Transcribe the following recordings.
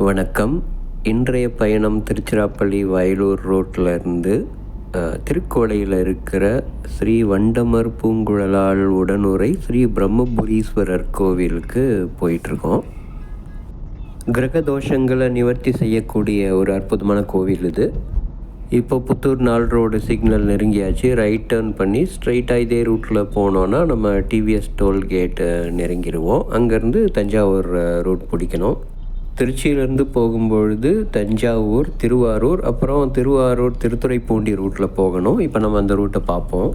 வணக்கம். இன்றைய பயணம் திருச்சிராப்பள்ளி வயலூர் ரோட்டில் இருந்து திருக்கோலையில் இருக்கிற ஸ்ரீ வண்டமர் பூங்குழலாள் உடனுரை ஸ்ரீ பிரம்மபுரீஸ்வரர் கோவிலுக்கு போயிட்டுருக்கோம். கிரக தோஷங்களை நிவர்த்தி செய்யக்கூடிய ஒரு அற்புதமான கோவில் இது. இப்போ புத்தூர் 4 ரோடு சிக்னல் நெருங்கியாச்சு. ரைட் டர்ன் பண்ணி ஸ்ட்ரைட்டாக இதே ரூட்டில் போனோன்னா நம்ம டிவிஎஸ் டோல்கேட்டு நெருங்கிடுவோம். அங்கேருந்து தஞ்சாவூர் ரூட் பிடிக்கணும். திருச்சியிலேருந்து போகும்பொழுது தஞ்சாவூர், திருவாரூர், அப்புறம் திருவாரூர் திருத்துறைப்பூண்டி ரூட்டில் போகணும். இப்போ நம்ம அந்த ரூட்டை பார்ப்போம்.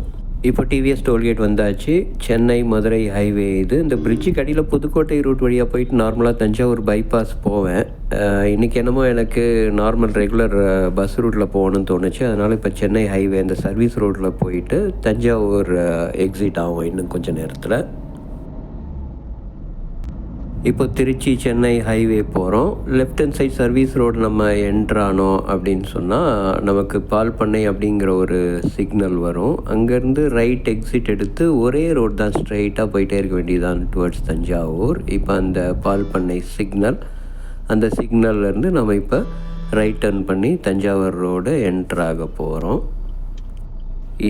இப்போ டிவிஎஸ் டோல்கேட் வந்தாச்சு. சென்னை மதுரை ஹைவே இது. இந்த பிரிட்ஜுக்கு அடியில் புதுக்கோட்டை ரூட் வழியாக போயிட்டு நார்மலாக தஞ்சாவூர் பைபாஸ் போவேன். இன்றைக்கி என்னமோ எனக்கு நார்மல் ரெகுலர் பஸ் ரூட்டில் போகணுன்னு தோணுச்சு. அதனால் இப்போ சென்னை ஹைவே இந்த சர்வீஸ் ரோட்டில் போயிட்டு தஞ்சாவூர் எக்ஸிட் ஆகும் இன்னும் கொஞ்சம் நேரத்தில். இப்போ திருச்சி சென்னை ஹைவே போகிறோம். Left hand side service road நம்ம என்ட்ரானோம் அப்படின்னு சொன்னால் நமக்கு பால் பண்ணை அப்படிங்கிற ஒரு சிக்னல் வரும். அங்கேருந்து ரைட் எக்ஸிட் எடுத்து ஒரே ரோடு தான் ஸ்ட்ரைட்டாக போயிட்டே இருக்க வேண்டியதான் டுவர்ட்ஸ் தஞ்சாவூர். இப்போ அந்த பால் பண்ணை சிக்னல், அந்த சிக்னல்லேருந்து நம்ம இப்போ ரைட் டர்ன் பண்ணி தஞ்சாவூர் ரோடு என்ட்ராக போகிறோம்.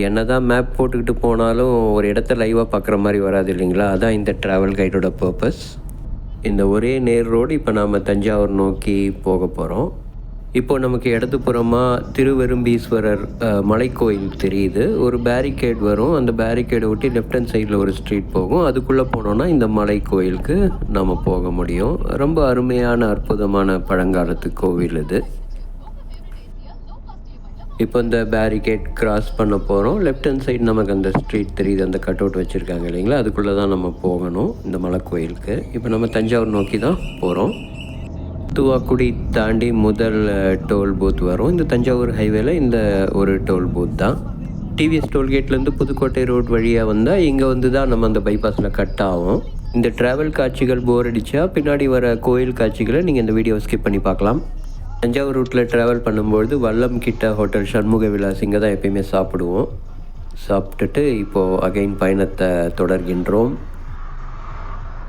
என்ன தான் மேப் போட்டுக்கிட்டு போனாலும் ஒரு இடத்த லைவாக பார்க்குற மாதிரி வராது இல்லைங்களா? அதான் இந்த ட்ராவல் கைடோட பர்பஸ். இந்த ஒரே நேர் ரோடு இப்போ நாம் தஞ்சாவூர் நோக்கி போக போகிறோம். இப்போது நமக்கு இடதுபுறமாக திருவெரும்பீஸ்வரர் மலைக்கோயில் தெரியுது. ஒரு பேரிகேட் வரும். அந்த பேரிகேடை ஒட்டி லெஃப்ட் ஹேண்ட் சைடில் ஒரு ஸ்ட்ரீட் போகும். அதுக்குள்ளே போனோன்னா இந்த மலை கோயிலுக்கு நம்ம போக முடியும். ரொம்ப அருமையான அற்புதமான பழங்காலத்து கோவில் இது. இப்போ இந்த பேரிகேட் கிராஸ் பண்ண போகிறோம். லெஃப்ட் ஹேண்ட் சைடு நமக்கு அந்த ஸ்ட்ரீட் தெரியுது. அந்த கட் அவுட் வச்சுருக்காங்க இல்லைங்களா? அதுக்குள்ளே தான் நம்ம போகணும் இந்த மலை கோயிலுக்கு. இப்போ நம்ம தஞ்சாவூர் நோக்கி தான் போகிறோம். தூவாக்குடி தாண்டி முதல் டோல் பூத் வரும். இந்த தஞ்சாவூர் ஹைவேல இந்த ஒரு டோல் பூத் தான். டிவிஎஸ் டோல்கேட்லேருந்து புதுக்கோட்டை ரோட் வழியாக வந்தால் இங்கே வந்து தான் நம்ம அந்த பைபாஸில் கட் ஆகும். இந்த ட்ராவல் காட்சிகள் போர் அடித்தா பின்னாடி வர கோயில் காட்சிகளை நீங்கள் இந்த வீடியோவை ஸ்கிப் பண்ணி பார்க்கலாம். தஞ்சாவூர் ரூட்டில் ட்ராவல் பண்ணும்பொழுது வல்லம் கிட்ட ஹோட்டல் சண்முக விலாஸ் இங்கே தான் எப்பயுமே சாப்பிடுவோம். சாப்பிட்டுட்டு இப்போது அகைன் பயணத்தை தொடர்கின்றோம்.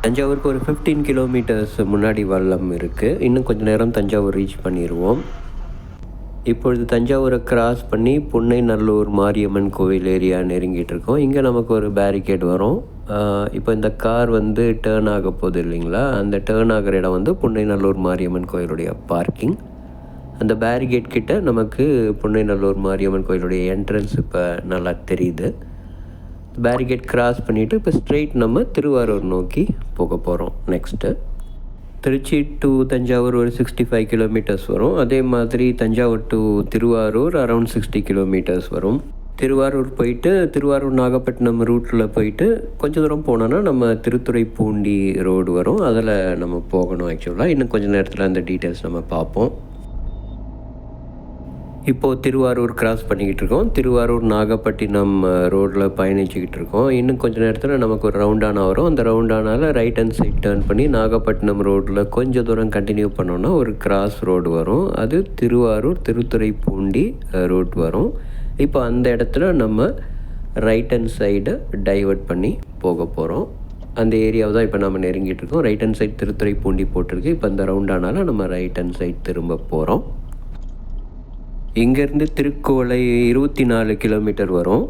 தஞ்சாவூருக்கு ஒரு 15 கிலோமீட்டர்ஸ் முன்னாடி வல்லம் இருக்குது. இன்னும் கொஞ்சம் நேரம் தஞ்சாவூர் ரீச் பண்ணிடுவோம். இப்பொழுது தஞ்சாவூரை கிராஸ் பண்ணி புன்னைநல்லூர் மாரியம்மன் கோவில் ஏரியா நெருங்கிட்டு இருக்கோம். இங்கே நமக்கு ஒரு பேரிகேட் வரும். இப்போ இந்த கார் வந்து டேர்ன் ஆக போகுது இல்லைங்களா? அந்த டேர்ன் ஆகிற இடம் வந்து புன்னைநல்லூர் மாரியம்மன் கோயிலுடைய பார்க்கிங். அந்த பேரிகேட் கிட்ட நமக்கு புன்னைநல்லூர் மாரியம்மன் கோயிலுடைய என்ட்ரன்ஸ் இப்போ நல்லா தெரியுது. பேரிகேட் கிராஸ் பண்ணிவிட்டு இப்போ ஸ்ட்ரெயிட் நம்ம திருவாரூர் நோக்கி போக போகிறோம். நெக்ஸ்ட்டு திருச்சி டு தஞ்சாவூர் ஒரு 65 கிலோமீட்டர்ஸ் வரும். அதே மாதிரி Thanjavur to Thiruvarur around 60 kilometres வரும். திருவாரூர் போயிட்டு திருவாரூர் நாகப்பட்டினம் ரூட்டில் போயிட்டு கொஞ்சம் தூரம் போனோன்னா நம்ம திருத்துறைப்பூண்டி ரோடு வரும். அதில் நம்ம போகணும். ஆக்சுவலாக இன்னும் கொஞ்சம் நேரத்தில் அந்த டீட்டெயில்ஸ் நம்ம பார்ப்போம். இப்போது திருவாரூர் கிராஸ் பண்ணிக்கிட்டு இருக்கோம். திருவாரூர் நாகப்பட்டினம் ரோட்டில் பயணிச்சுக்கிட்டு இருக்கோம். இன்னும் கொஞ்சம் நேரத்தில் நமக்கு ஒரு ரவுண்டானா வரும். அந்த ரவுண்டானால் ரைட் ஹேண்ட் சைட் டர்ன் பண்ணி நாகப்பட்டினம் ரோட்டில் கொஞ்சம் தூரம் கண்டினியூ பண்ணோன்னா ஒரு கிராஸ் ரோடு வரும். அது திருவாரூர் திருத்துறைப்பூண்டி ரூட் வரும். இப்போ அந்த இடத்துல நம்ம ரைட் ஹேண்ட் சைடை டைவர்ட் பண்ணி போக போகிறோம். அந்த ஏரியாவை தான் இப்போ நம்ம நெருங்கிட்டு இருக்கோம். ரைட் ஹேண்ட் சைட் திருத்துறைப்பூண்டி போட்டிருக்கு. இப்போ அந்த ரவுண்டானால நம்ம ரைட் ஹேண்ட் சைட் திரும்ப போகிறோம். இங்கேருந்து திருக்கோலை 24 கிலோமீட்டர் வரும்.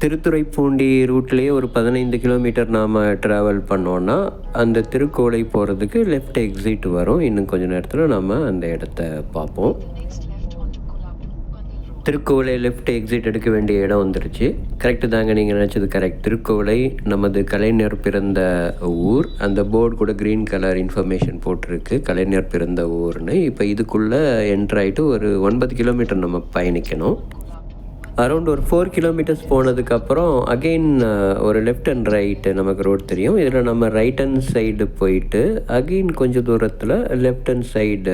திருத்துறைப்பூண்டி ரூட்லேயே ஒரு 15 கிலோமீட்டர் நாம் ட்ராவல் பண்ணோன்னா அந்த திருக்கோலை போகிறதுக்கு லெஃப்ட் எக்ஸிட் வரும். இன்னும் கொஞ்சம் நேரத்தில் நம்ம அந்த இடத்த பார்ப்போம். திருக்கோவிலை லெஃப்ட் எக்ஸிட் எடுக்க வேண்டிய இடம் வந்துருச்சு. கரெக்டு தாங்க, நீங்கள் நினச்சது கரெக்ட். திருக்கோவிலை நமது கலைஞர் பிறந்த ஊர். அந்த போர்டு கூட க்ரீன் கலர் இன்ஃபர்மேஷன் போட்டிருக்கு, கலைஞர் பிறந்த ஊர்னு. இப்போ இதுக்குள்ளே என்ட்ராயிட்டு ஒரு 9 கிலோமீட்டர் நம்ம பயணிக்கணும். அரௌண்ட் ஒரு 4 கிலோமீட்டர்ஸ் போனதுக்கப்புறம் அகெயின் ஒரு லெஃப்ட் அண்ட் ரைட்டு நமக்கு ரோட் தெரியும். இதில் நம்ம ரைட் ஹேண்ட் சைடு போயிட்டு அகெயின் கொஞ்சம் தூரத்தில் லெஃப்ட் ஹேண்ட் சைடு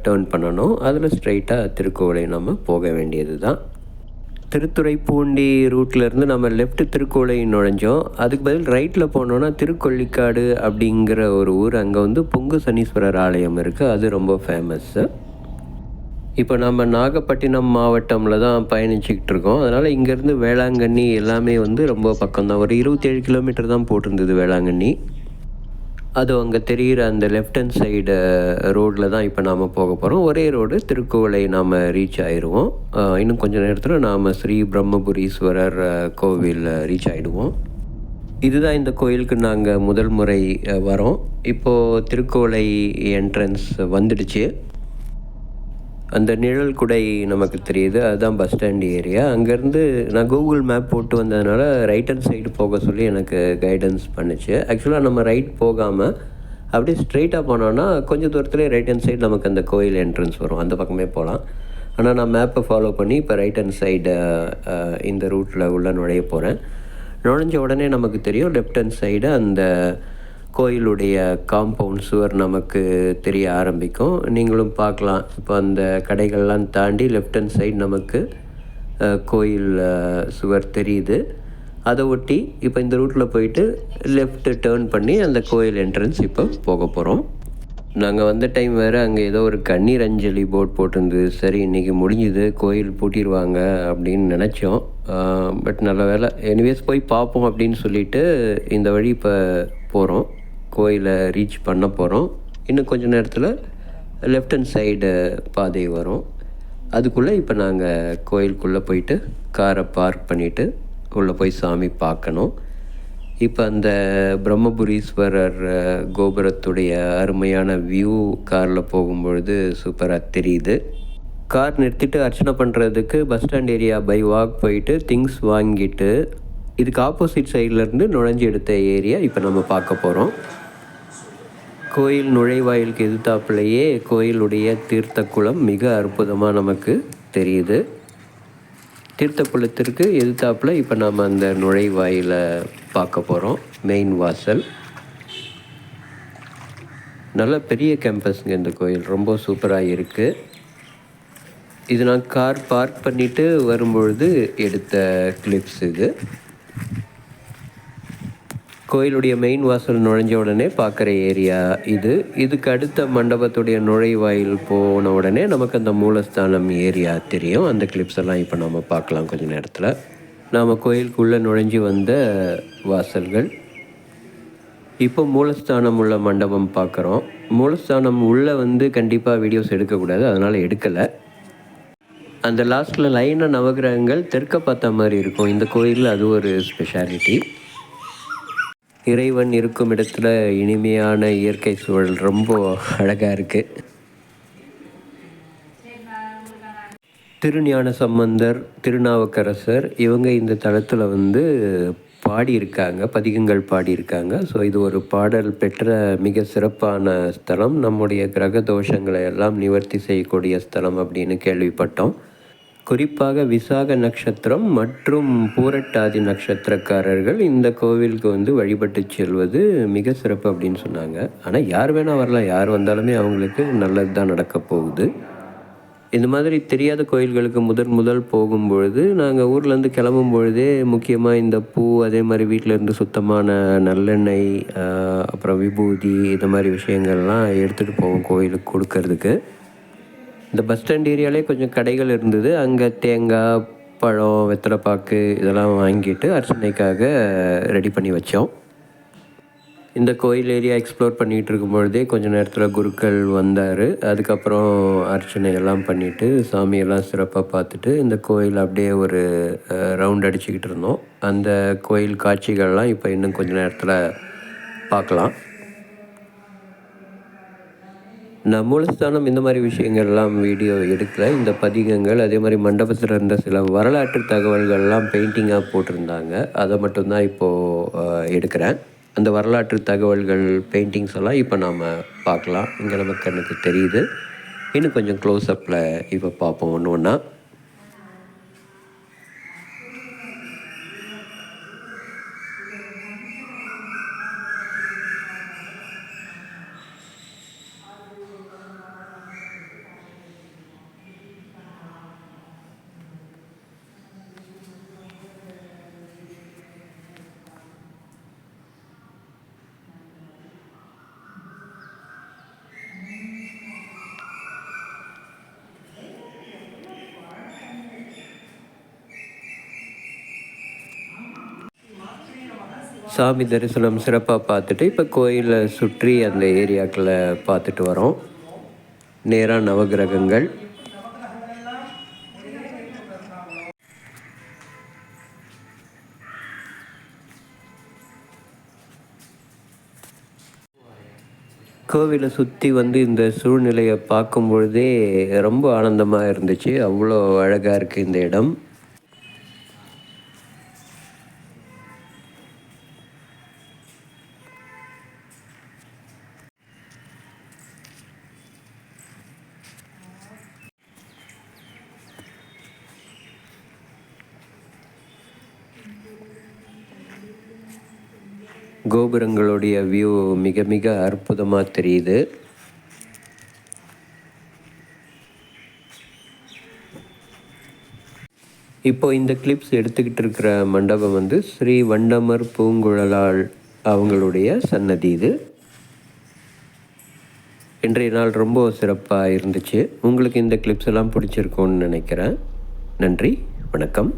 டேர்ன் பண்ணணும். அதில் ஸ்ட்ரைட்டாக திருக்கோவிலை நம்ம போக வேண்டியது தான். திருத்துறைப்பூண்டி ரூட்லேருந்து நம்ம லெஃப்ட் திருக்கோவிலை நுழைஞ்சோம். அதுக்கு பதில் ரைட்டில் போனோன்னா திருக்கொள்ளிக்காடு அப்படிங்கிற ஒரு ஊர். அங்கே வந்து பொங்கு சனீஸ்வரர் ஆலயம் இருக்குது. அது ரொம்ப ஃபேமஸ்ஸு. இப்போ நம்ம நாகப்பட்டினம் மாவட்டமில் தான் பயணிச்சுக்கிட்டு இருக்கோம். அதனால் இங்கேருந்து வேளாங்கண்ணி எல்லாமே வந்து ரொம்ப பக்கம்தான். ஒரு 27 கிலோமீட்டர் தான் போட்டிருந்தது வேளாங்கண்ணி. அது அங்கே தெரிகிற அந்த லெஃப்ட் ஹேண்ட் சைடு ரோடில் தான் இப்போ நாம் போக போகிறோம். ஒரே ரோடு திருக்குவளை நாம் ரீச் ஆயிடுவோம். இன்னும் கொஞ்சம் நேரத்தில் நாம் ஸ்ரீ பிரம்மபுரீஸ்வரர் கோவில் ரீச் ஆகிடுவோம். இதுதான் இந்த கோயிலுக்கு நாங்கள் முதல் முறை வரோம். இப்போது திருக்குவளை என்ட்ரன்ஸ் வந்துடுச்சு. அந்த நிழல் குடை நமக்கு தெரியுது, அதுதான் பஸ் ஸ்டாண்ட் ஏரியா. அங்கேருந்து நான் கூகுள் மேப் போட்டு வந்ததுனால ரைட் ஹேண்ட் சைடு போக சொல்லி எனக்கு கைடன்ஸ் பண்ணுச்சு. ஆக்சுவலாக நம்ம ரைட் போகாமல் அப்படியே ஸ்ட்ரெயிட்டாக போனோன்னா கொஞ்சம் தூரத்துலேயே ரைட் ஹேண்ட் சைடு நமக்கு அந்த கோயில் என்ட்ரன்ஸ் வரும், அந்த பக்கமே போகலாம். ஆனால் நான் மேப்பை ஃபாலோ பண்ணி இப்போ ரைட் ஹேண்ட் சைடு இந்த ரூட்டில் உள்ள நுழைய போகிறேன். நுழைஞ்ச உடனே நமக்கு தெரியும் லெஃப்ட் ஹேண்ட் சைடு அந்த கோயிலுடைய காம்பவுண்ட் சுவர் நமக்கு தெரிய ஆரம்பிக்கும். நீங்களும் பார்க்கலாம். இப்போ அந்த கடைகள்லாம் தாண்டி லெஃப்ட் ஹேண்ட் சைடு நமக்கு கோயில் சுவர் தெரியுது. அதை ஒட்டி இப்போ இந்த ரூட்டில் போயிட்டு லெஃப்ட்டு டேர்ன் பண்ணி அந்த கோயில் என்ட்ரன்ஸ் இப்போ போக போகிறோம். நாங்கள் வந்த டைம் வேறு அங்கே ஏதோ ஒரு கண்ணீர் அஞ்சலி போர்ட் போட்டிருந்தது. சரி இன்றைக்கி முடிஞ்சுது, கோயில் பூட்டிடுவாங்க அப்படின்னு நினச்சோம். பட் நல்ல வேலை, எனிவேஸ் போய் பார்ப்போம் அப்படின்னு சொல்லிவிட்டு இந்த வழி இப்போ போகிறோம். கோயிலை ரீச் பண்ண போகிறோம். இன்னும் கொஞ்சம் நேரத்தில் லெஃப்ட் ஹேண்ட் சைடு பாதை வரும். அதுக்குள்ளே இப்போ நாங்கள் கோயிலுக்குள்ளே போயிட்டு காரை பார்க் பண்ணிவிட்டு உள்ளே போய் சாமி பார்க்கணும். இப்போ அந்த பிரம்மபுரீஸ்வரர் கோபுரத்துடைய அருமையான வியூ காரில் போகும்பொழுது சூப்பராக தெரியுது. கார் நிறுத்திட்டு அர்ச்சனை பண்ணுறதுக்கு bus stand area by walk போயிட்டு திங்ஸ் வாங்கிட்டு இதுக்கு ஆப்போசிட் சைட்லேருந்து நுழைஞ்சி எடுத்த ஏரியா இப்போ நம்ம பார்க்க போகிறோம். கோயில் நுழைவாயிலுக்கு எதிர்த்தாப்புலையே கோயிலுடைய தீர்த்த குளம் மிக அற்புதமாக நமக்கு தெரியுது. தீர்த்த குளத்திற்கு எதிர்த்தாப்பில் இப்போ நாம் அந்த நுழைவாயிலை பார்க்க போகிறோம். மெயின் வாசல் நல்ல பெரிய கேம்பஸ்ங்க. இந்த கோயில் ரொம்ப சூப்பராக இருக்குது. இது நான் கார் பார்க் பண்ணிவிட்டு வரும்பொழுது எடுத்த கிளிப்ஸ் இது. கோயிலுடைய மெயின் வாசல் நுழைஞ்ச உடனே பார்க்குற ஏரியா இது. இதுக்கு அடுத்த மண்டபத்துடைய நுழைவாயில் போன உடனே நமக்கு அந்த மூலஸ்தானம் ஏரியா தெரியும். அந்த கிளிப்ஸ் எல்லாம் இப்போ நம்ம பார்க்கலாம் கொஞ்சம் நேரத்தில். நாம் கோயிலுக்குள்ளே நுழைஞ்சி வந்த வாசல்கள். இப்போ மூலஸ்தானம் உள்ள மண்டபம் பார்க்குறோம். மூலஸ்தானம் உள்ளே கண்டிப்பாக வீடியோஸ் எடுக்கக்கூடாது, அதனால் எடுக்கலை. அந்த லாஸ்ட்டில் லைனாக நவகிரகங்கள் தெற்க பார்த்த மாதிரி இருக்கும் இந்த கோயிலில். அது ஒரு ஸ்பெஷாலிட்டி. இறைவன் இருக்கும் இடத்துல இனிமையான இயற்கை சூழல் ரொம்ப அழகாக இருக்குது. திருஞான சம்பந்தர், திருநாவுக்கரசர் இவங்க இந்த தளத்தில் பாடியிருக்காங்க, பதிகங்கள் பாடியிருக்காங்க. ஸோ இது ஒரு பாடல் பெற்ற மிக சிறப்பான ஸ்தலம். நம்முடைய கிரக தோஷங்களை எல்லாம் நிவர்த்தி செய்யக்கூடிய ஸ்தலம் அப்படின்னு கேள்விப்பட்டோம். குறிப்பாக விசாக நட்சத்திரம் மற்றும் பூரட்டாதி நட்சத்திரக்காரர்கள் இந்த கோவிலுக்கு வழிபட்டு செல்வது மிக சிறப்பு அப்படின்னு சொன்னாங்க. ஆனால் யார் வேணால் வரலாம், யார் வந்தாலுமே அவங்களுக்கு நல்லது தான் நடக்க போகுது. இந்த மாதிரி தெரியாத கோயில்களுக்கு முதல் போகும்பொழுது நாங்கள் ஊர்லேருந்து கிளம்பும் பொழுதே முக்கியமாக இந்த பூ, அதே மாதிரி வீட்டிலேருந்து சுத்தமான நல்லெண்ணெய், அப்புறம் விபூதி, இந்த மாதிரி விஷயங்கள்லாம் எடுத்துகிட்டு போவோம் கோயிலுக்கு கொடுக்கறதுக்கு. இந்த பஸ் ஸ்டாண்ட் ஏரியாலே கொஞ்சம் கடைகள் இருந்தது. அங்கே தேங்காய், பழம், வெத்தலைப்பாக்கு இதெல்லாம் வாங்கிட்டு அர்ச்சனைக்காக ரெடி பண்ணி வச்சோம். இந்த கோயில் ஏரியா எக்ஸ்ப்ளோர் பண்ணிகிட்டு இருக்கும்பொழுதே கொஞ்சம் நேரத்தில் குருக்கள் வந்தார். அதுக்கப்புறம் அர்ச்சனை எல்லாம் பண்ணிவிட்டு சாமியெல்லாம் சிறப்பாக பார்த்துட்டு இந்த கோயில் அப்படியே ஒரு ரவுண்ட் அடிச்சுக்கிட்டு இருந்தோம். அந்த கோயில் காட்சிகள்லாம் இப்போ இன்னும் கொஞ்சம் நேரத்தில் பார்க்கலாம். நான் மூலஸ்தானம் இந்த மாதிரி விஷயங்கள்லாம் வீடியோ எடுக்கலை. இந்த பதிகங்கள், அதே மாதிரி மண்டபத்தில் இருந்த சில வரலாற்று தகவல்கள்லாம் பெயிண்டிங்காக போட்டிருந்தாங்க. அதை மட்டும்தான் இப்போது எடுக்கிறேன். அந்த வரலாற்று தகவல்கள், பெயிண்டிங்ஸ் எல்லாம் இப்போ நாம் பார்க்கலாம். இங்கே நமக்கு கண்ணுக்கு தெரியுது. இன்னும் கொஞ்சம் க்ளோஸ்அப்பில் இப்போ பார்ப்போம் ஒன்று ஒன்றா. சாமி தரிசனம் சிறப்பாக பார்த்துட்டு இப்போ கோயிலை சுற்றி அந்த ஏரியாக்களை பார்த்துட்டு வரோம். நேராக நவகிரகங்கள். கோவிலை சுற்றி வந்து இந்த சூழ்நிலையை பார்க்கும் பொழுதே ரொம்ப ஆனந்தமாக இருந்துச்சு. அவ்வளோ அழகாக இருக்குது இந்த இடம். கோபுரங்களுடைய வியூ மிக மிக அற்புதமாக தெரியுது. இப்போ இந்த கிளிப்ஸ் எடுத்துக்கிட்டு இருக்கிற மண்டபம் வந்து ஸ்ரீ வண்டமர் பூங்குழலாள் அவங்களுடைய சன்னதி. இது இன்றைய நாள் ரொம்ப சிறப்பாக இருந்துச்சு. உங்களுக்கு இந்த கிளிப்ஸ் எல்லாம் பிடிச்சிருக்கும்னு நினைக்கிறேன். நன்றி, வணக்கம்.